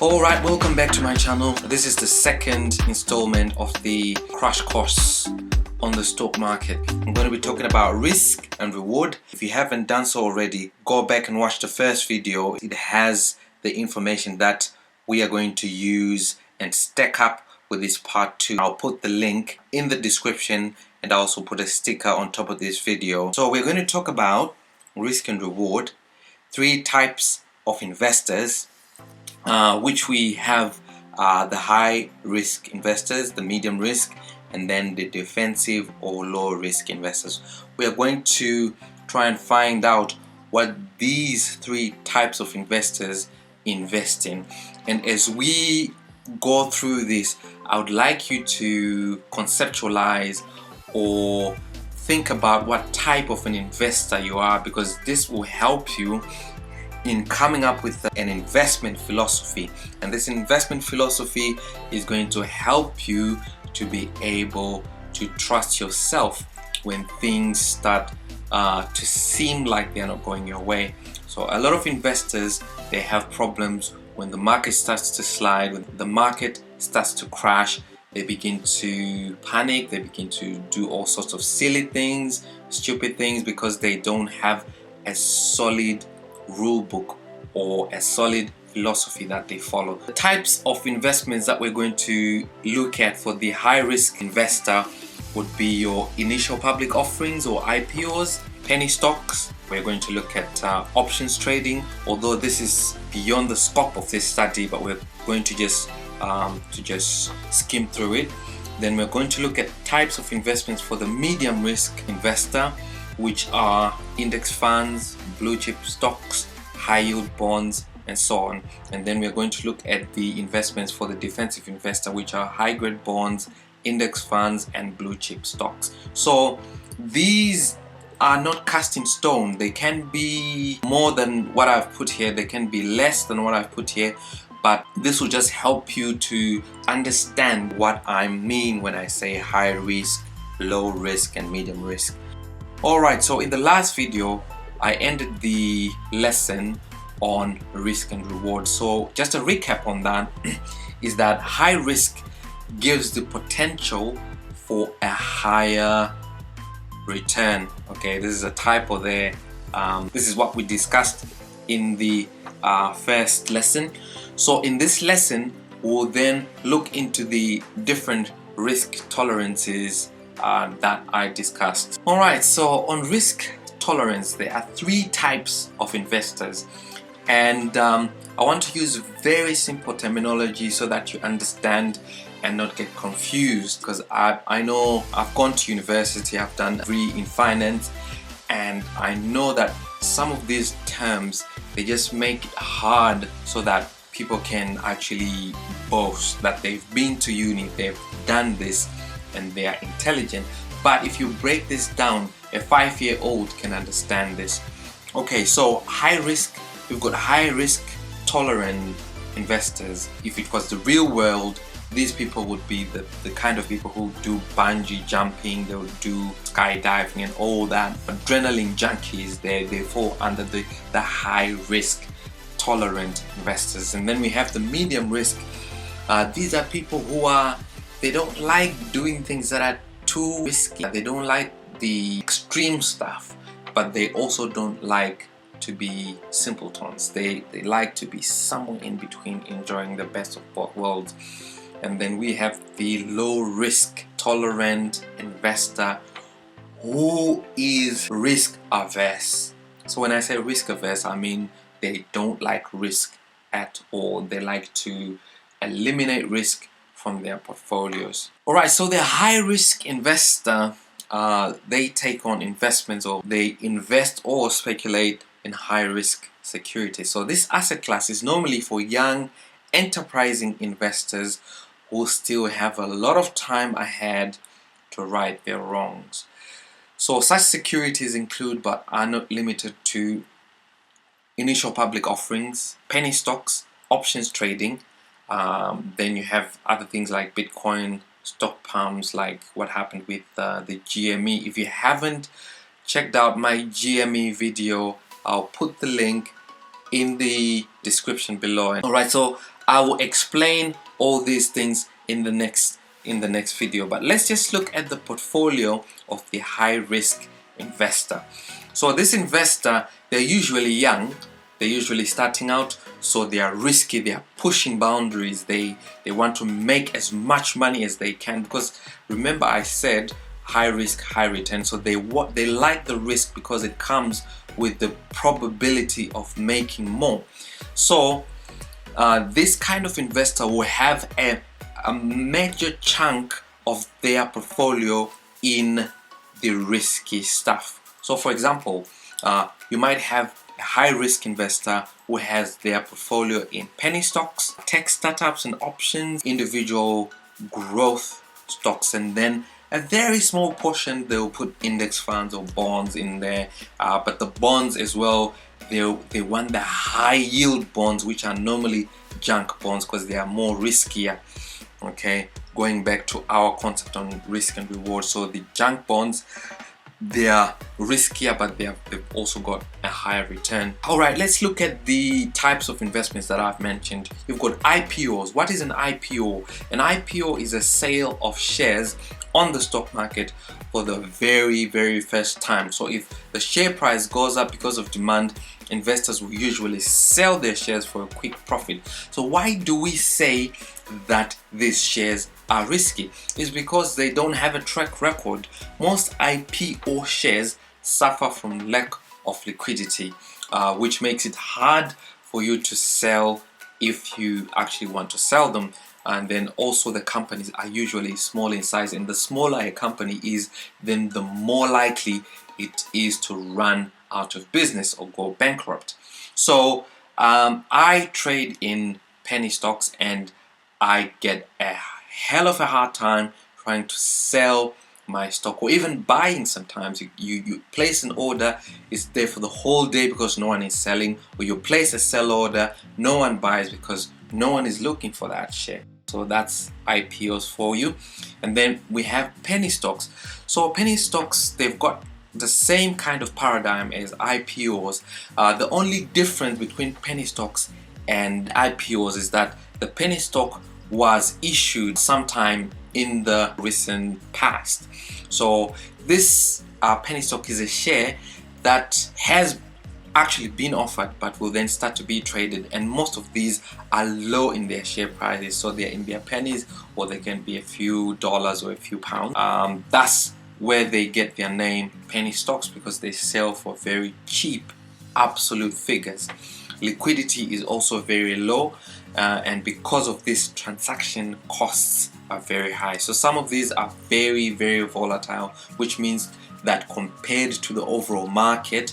Alright, welcome back to my channel. This is the second installment of the crash course on the stock market. I'm going to be talking about risk and reward. If you haven't done so already, go back and watch the first video. It has the information that we are going to use and stack up with this part 2. I'll put the link in the description and I'll also put a sticker on top of this video. So we're going to talk about risk and reward, 3 types of investors, which we have the high risk investors, the medium risk, and then the defensive or low risk investors. We are going to try and find out what these 3 types of investors invest in. And as we go through this, I would like you to conceptualize or think about what type of an investor you are, because this will help you in coming up with an investment philosophy. And this investment philosophy is going to help you to be able to trust yourself when things start to seem like they're not going your way. So a lot of investors, they have problems when the market starts to slide, when the market starts to crash. They begin to panic, they begin to do all sorts of silly things, stupid things, because they don't have a solid rule book or a solid philosophy that they follow. The types of investments that we're going to look at for the high risk investor would be your initial public offerings or IPOs, penny stocks. We're going to look at options trading, although this is beyond the scope of this study, but we're going to just skim through it. Then we're going to look at types of investments for the medium risk investor, which are index funds, blue chip stocks, high yield bonds, and so on. And then we're going to look at the investments for the defensive investor, which are high grade bonds, index funds, and blue chip stocks. So these are not cast in stone. They can be more than what I've put here, they can be less than what I've put here, but this will just help you to understand what I mean when I say high risk, low risk, and medium risk. Alright, so in the last video I ended the lesson on risk and reward. So just a recap on that is that high risk gives the potential for a higher return. Okay, this is a typo there. This is what we discussed in the first lesson. So in this lesson we'll then look into the different risk tolerances that I discussed. Alright, so on risk tolerance there are 3 types of investors, and I want to use very simple terminology so that you understand and not get confused, because I know I've gone to university, I've done a degree in finance, and I know that some of these terms, they just make it hard so that people can actually boast that they've been to uni, they've done this, and they are intelligent. But if you break this down, a 5-year-old can understand this. Okay, so high risk, we've got high risk tolerant investors. If it was the real world, these people would be the kind of people who do bungee jumping, they would do skydiving and all that. Adrenaline junkies, they fall under the high risk tolerant investors. And then we have the medium risk. These are people who they don't like doing things that are too risky. They don't like the extreme stuff, but they also don't like to be simpletons. They like to be somewhere in between, enjoying the best of both worlds. And then we have the low risk tolerant investor who is risk averse. So when I say risk averse, I mean they don't like risk at all. They like to eliminate risk from their portfolios. Alright, so the high risk investor, they take on investments, or they invest or speculate in high risk securities. So this asset class is normally for young enterprising investors who still have a lot of time ahead to right their wrongs. So such securities include, but are not limited to, initial public offerings, penny stocks, options trading. Then you have other things like Bitcoin, stock pumps, like what happened with the GME. If you haven't checked out my GME video, I'll put the link in the description below. Alright, so I will explain all these things in the next video, but let's just look at the portfolio of the high risk investor. So this investor, they're usually young, they're usually starting out, so they are risky, they are pushing boundaries, they want to make as much money as they can, because remember I said high risk, high return. So they like the risk because it comes with the probability of making more. So this kind of investor will have a major chunk of their portfolio in the risky stuff. So for example, you might have a high risk investor who has their portfolio in penny stocks, tech startups and options, individual growth stocks, and then a very small portion they'll put index funds or bonds in there, but the bonds as well, they want the high yield bonds, which are normally junk bonds because they are more riskier. Okay, going back to our concept on risk and reward, so the junk bonds, they are riskier, but they've also got a higher return. All right, let's look at the types of investments that I've mentioned. You've got IPOs. What is an IPO? An IPO is a sale of shares on the stock market for the very first time. So if the share price goes up because of demand, investors will usually sell their shares for a quick profit. So why do we say that these shares are risky? Is because they don't have a track record. Most IPO shares suffer from lack of liquidity, which makes it hard for you to sell if you actually want to sell them. And then also the companies are usually small in size, and the smaller a company is, then the more likely it is to run out of business or go bankrupt. So I trade in penny stocks, and I get a hell of a hard time trying to sell my stock, or even buying. Sometimes you place an order, it's there for the whole day because no one is selling, or you place a sell order, no one buys because no one is looking for that share. So that's IPOs for you. And then we have penny stocks. So penny stocks, they've got the same kind of paradigm as IPOs. The only difference between penny stocks and IPOs is that the penny stock was issued sometime in the recent past. So this penny stock is a share that has actually been offered but will then start to be traded, and most of these are low in their share prices, so they're in their pennies, or they can be a few dollars or a few pounds. That's where they get their name penny stocks, because they sell for very cheap absolute figures. Liquidity is also very low, and because of this, transaction costs are very high. So some of these are very volatile, which means that compared to the overall market,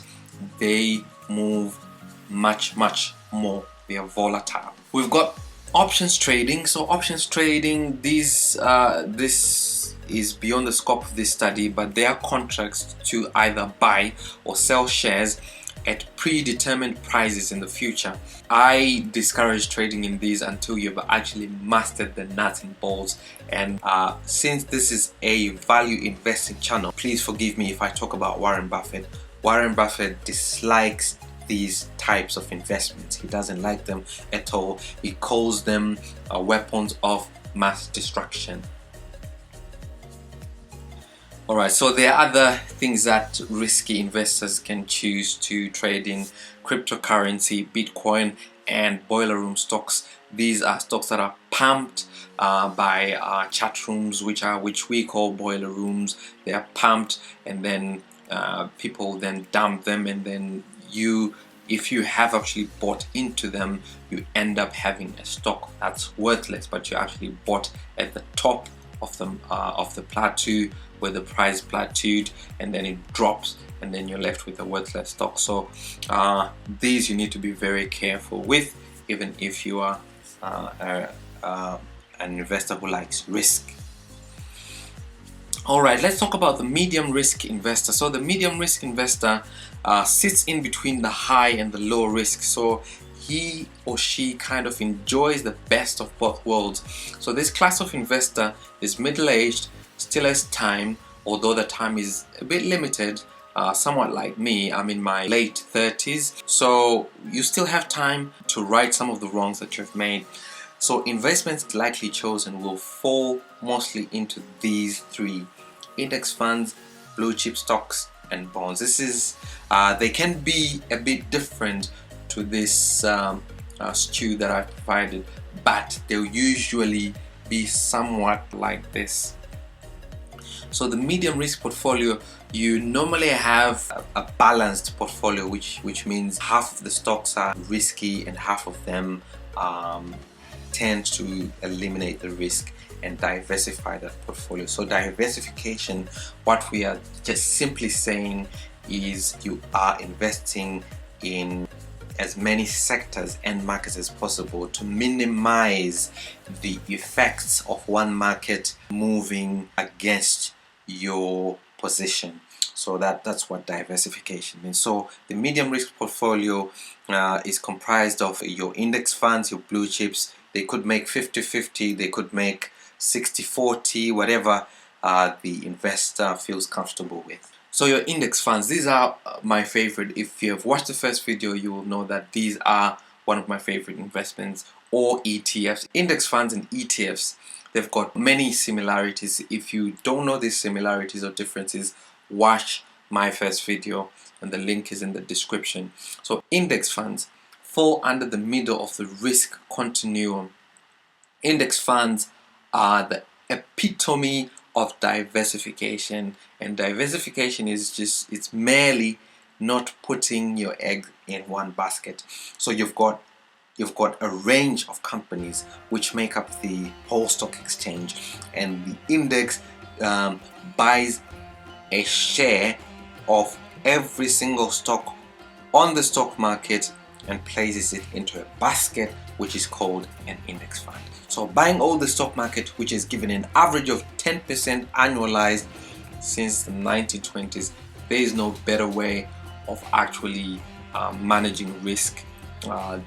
they move much more. They are volatile. We've got options trading. So options trading, this is beyond the scope of this study, but they are contracts to either buy or sell shares at predetermined prices in the future. I discourage trading in these until you've actually mastered the nuts and bolts. And since this is a value investing channel, please forgive me if I talk about Warren Buffett. Warren Buffett dislikes these types of investments. He doesn't like them at all. He calls them weapons of mass destruction. Alright, so there are other things that risky investors can choose to trade in: cryptocurrency, Bitcoin, and boiler room stocks. These are stocks that are pumped by chat rooms, which we call boiler rooms. They are pumped, and then people then dump them, and then if you have actually bought into them, you end up having a stock that's worthless, but you actually bought at the top of the plateau, where the price plateaued, and then it drops, and then you're left with a worthless stock. So these you need to be very careful with, even if you are an investor who likes risk. Alright, let's talk about the medium risk investor. So the medium risk investor sits in between the high and the low risk. So he or she kind of enjoys the best of both worlds. So this class of investor is middle-aged, still has time, although the time is a bit limited, somewhat like me. I'm in my late 30s, so you still have time to right some of the wrongs that you've made. So investments likely chosen will fall mostly into these three: index funds, blue chip stocks, and bonds. They can be a bit different to this stew that I've provided, but they'll usually be somewhat like this. So the medium risk portfolio, you normally have a balanced portfolio, which means half of the stocks are risky and half of them tend to eliminate the risk and diversify that portfolio. So diversification, what we are just simply saying is you are investing in as many sectors and markets as possible to minimize the effects of one market moving against your position. So that's what diversification means. So the medium risk portfolio is comprised of your index funds, your blue chips. They could make 50-50, they could make 60-40, whatever the investor feels comfortable with. So your index funds, these are my favorite. If you have watched the first video, you will know that these are one of my favorite investments. Or ETFs, index funds and ETFs, they've got many similarities. If you don't know these similarities or differences, watch my first video and the link is in the description. So index funds fall under the middle of the risk continuum. Index funds are the epitome of diversification, and diversification is it's merely not putting your eggs in one basket. So you've got a range of companies which make up the whole stock exchange, and the index buys a share of every single stock on the stock market and places it into a basket, which is called an index fund. So buying all the stock market, which has given an average of 10% annualized since the 1920s, there is no better way of actually managing risk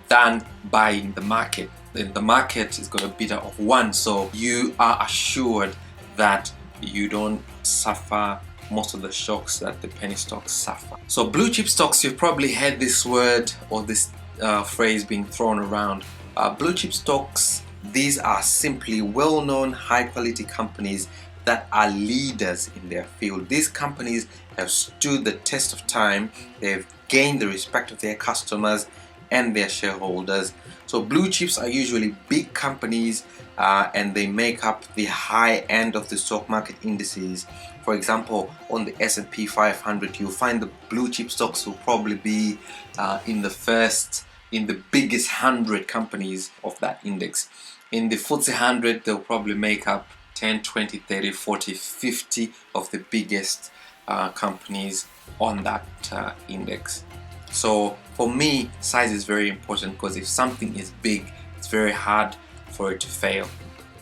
than buying the market. Then the market is got a beta of 1, so you are assured that you don't suffer most of the shocks that the penny stocks suffer. So blue chip stocks, you've probably heard this word or this phrase being thrown around. Blue chip stocks, these are simply well-known high-quality companies that are leaders in their field. These companies have stood the test of time. They've gained the respect of their customers and their shareholders. So blue chips are usually big companies and they make up the high end of the stock market indices. For example, on the S&P 500, you'll find the blue chip stocks will probably be in the biggest 100 companies of that index. In the FTSE 100, they'll probably make up 10, 20, 30, 40, 50 of the biggest companies on that index. So for me, size is very important, because if something is big, it's very hard for it to fail.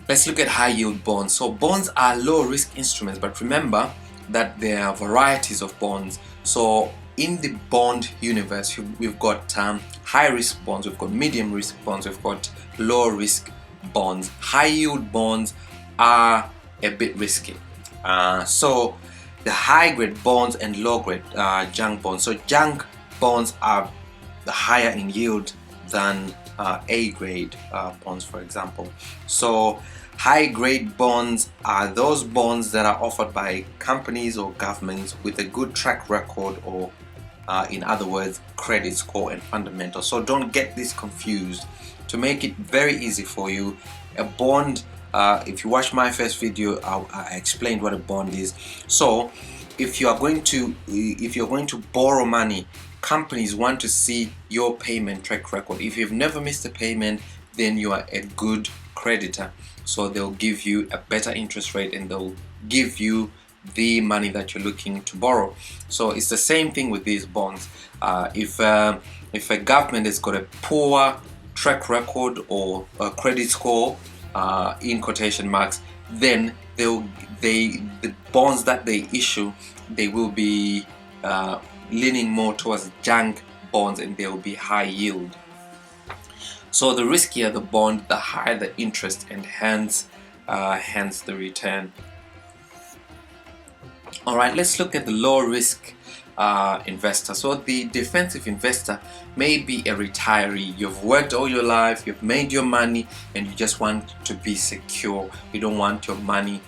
Let's look at high yield bonds. So bonds are low risk instruments, but remember that there are varieties of bonds. So in the bond universe, we've got high risk bonds, we've got medium risk bonds, we've got low risk bonds. High yield bonds are a bit risky. So the high grade bonds and low grade junk bonds. So junk bonds are the higher in yield than A grade bonds, for example. So high grade bonds are those bonds that are offered by companies or governments with a good track record, or in other words, credit score and fundamentals. So don't get this confused. To make it very easy for you, a bond, if you watch my first video, I explained what a bond is. So if you're going to borrow money, companies want to see your payment track record. If you've never missed a payment, then you are a good creditor. So they'll give you a better interest rate and they'll give you the money that you're looking to borrow. So it's the same thing with these bonds. If a government has got a poor track record or a credit score, in quotation marks, then the bonds that they issue, they will be leaning more towards junk bonds, and they will be high yield. So the riskier the bond, the higher the interest, and hence the return. Alright, let's look at the low risk investor. So the defensive investor may be a retiree. You've worked all your life, you've made your money, and you just want to be secure. You don't want your money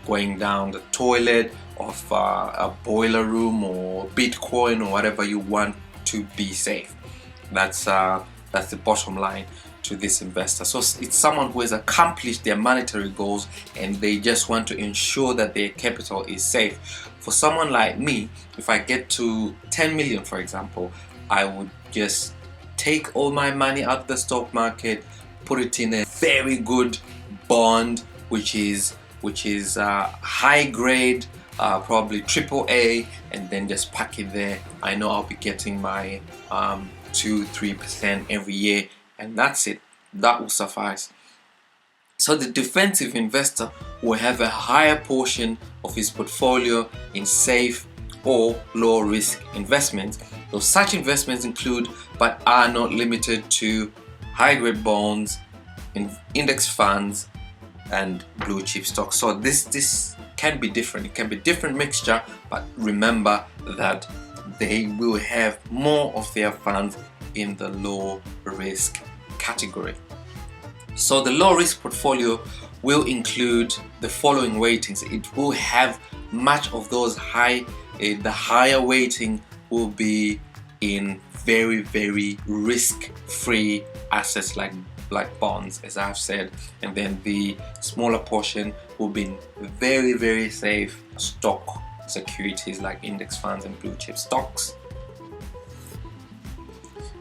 going down the toilet of a boiler room or Bitcoin or whatever. You want to be safe. That's the bottom line to this investor. So it's someone who has accomplished their monetary goals and they just want to ensure that their capital is safe. For someone like me, if I get to 10 million, for example, I would just take all my money out of the stock market, put it in a very good bond, which is high grade, probably AAA, and then just pack it there. I know I'll be getting my 2-3% every year, and that's it. That will suffice. So the defensive investor will have a higher portion of his portfolio in safe or low risk investments. So such investments include, but are not limited to, high grade bonds, index funds, and blue chip stocks. So this can be different. It can be different mixture, but remember that they will have more of their funds in the low risk category. So the low risk portfolio will include the following weightings. It will have much of those the higher weighting will be in very risk-free assets like bonds, as I've said, and then the smaller portion will be in very safe stock securities like index funds and blue chip stocks.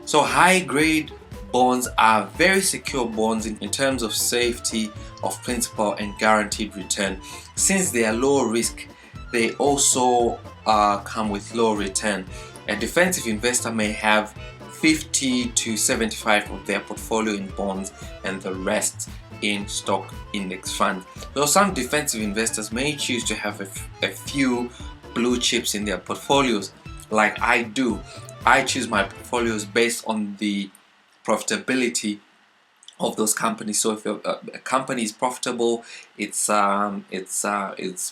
So high grade bonds are very secure bonds in terms of safety of principal and guaranteed return. Since they are low risk, they also come with low return. A defensive investor may have 50 to 75 of their portfolio in bonds and the rest in stock index funds. Though some defensive investors may choose to have a few blue chips in their portfolios, like I do. I choose my portfolios based on the profitability of those companies. So if a company is profitable, it's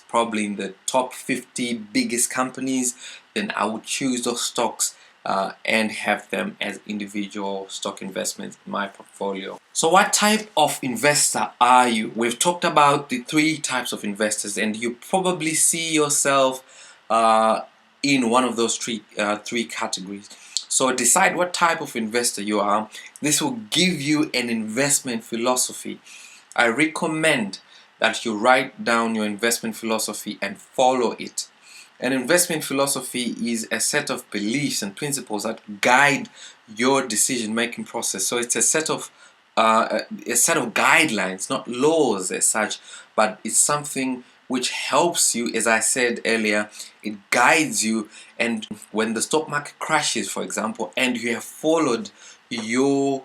probably in the top 50 biggest companies, then I would choose those stocks and have them as individual stock investments in my portfolio. So what type of investor are you? We've talked about the 3 types of investors, and you probably see yourself in one of those three categories. So decide what type of investor you are. This will give you an investment philosophy. I recommend that you write down your investment philosophy and follow it. An investment philosophy is a set of beliefs and principles that guide your decision-making process. So it's a set of guidelines, not laws as such, but it's something which helps you. As I said earlier, it guides you, and when the stock market crashes, for example, and you have followed your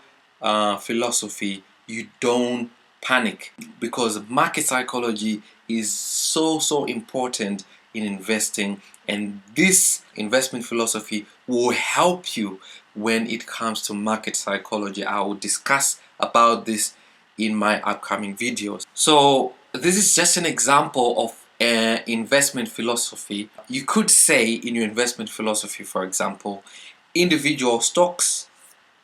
philosophy, you don't panic, because market psychology is so important in investing, and this investment philosophy will help you when it comes to market psychology. I will discuss about this in my upcoming videos. So this is just an example of an investment philosophy. You could say in your investment philosophy, for example, individual stocks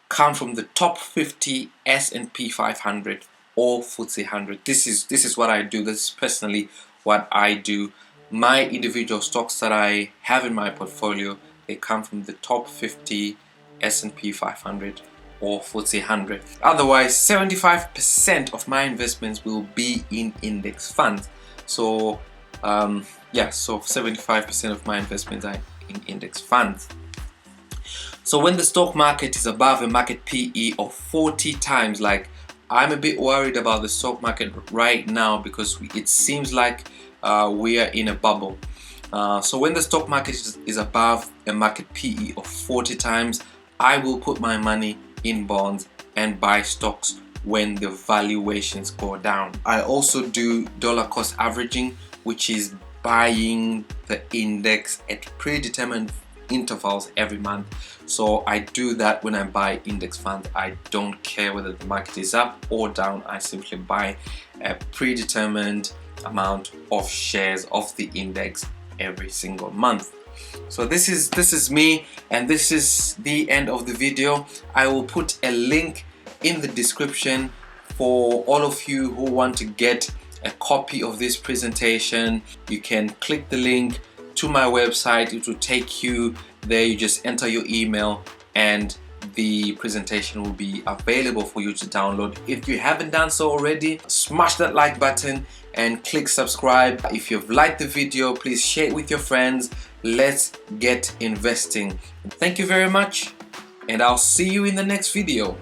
come from the top 50 S&P 500 or FTSE 100. This is what I do. This is personally what I do. My individual stocks that I have in my portfolio, they come from the top 50 S&P 500 or FTSE 100. Otherwise, 75% of my investments will be in index funds. So so 75% of my investments are in index funds. So when the stock market is above a market PE of 40 times, like I'm a bit worried about the stock market right now, because it seems like we are in a bubble. So when the stock market is above a market PE of 40 times, I will put my money in bonds and buy stocks when the valuations go down. I also do dollar cost averaging, which is buying the index at predetermined intervals every month. So I do that when I buy index funds. I don't care whether the market is up or down. I simply buy a predetermined amount of shares of the index every single month. So this is me, and this is the end of the video. I will put a link in the description for all of you who want to get a copy of this presentation. You can click the link to my website. It will take you there. You just enter your email and the presentation will be available for you to download. If you haven't done so already, smash that like button and click subscribe. If you've liked the video, please share it with your friends. Let's get investing. Thank you very much, and I'll see you in the next video.